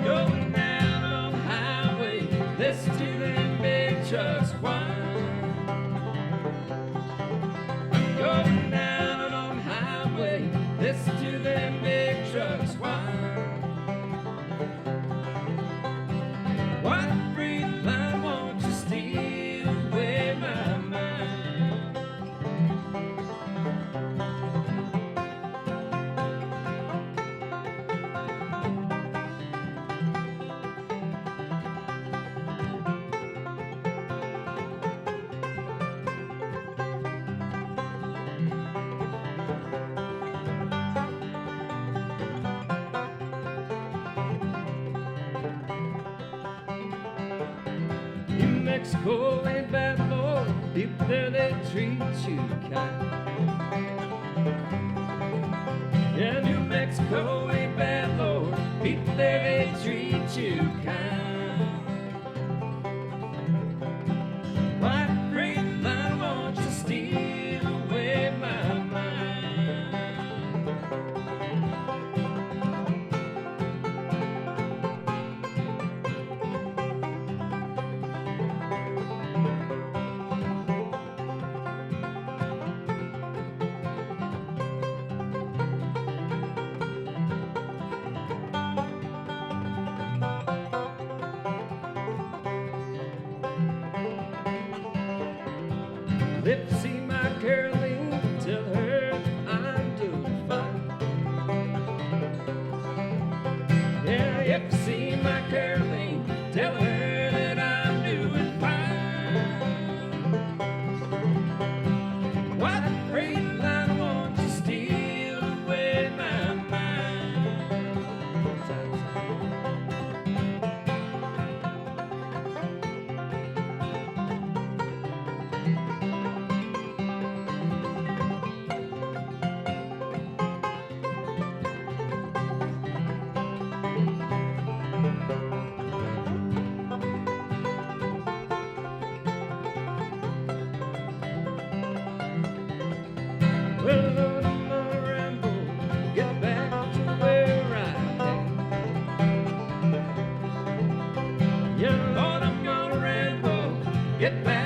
Going down on the highway, listen to them big trucks whine. I'm going down on the highway, listen to them big trucks whine. What free line won't you steal away my mind? New Mexico ain't bad, Lord. People there, they treat you kind. Yeah, New Mexico ain't bad, Lord. People there, they treat you kind. White freight line won't you steal away my mind? If you see my Caroline, tell her I'm doing fine. Yeah, if you see my Caroline, tell her that I'm doing fine. What freight line won't you steal away my mind? Well, Lord, I'm gonna ramble, get back to where I came. Yeah, Lord, I'm gonna ramble, get back.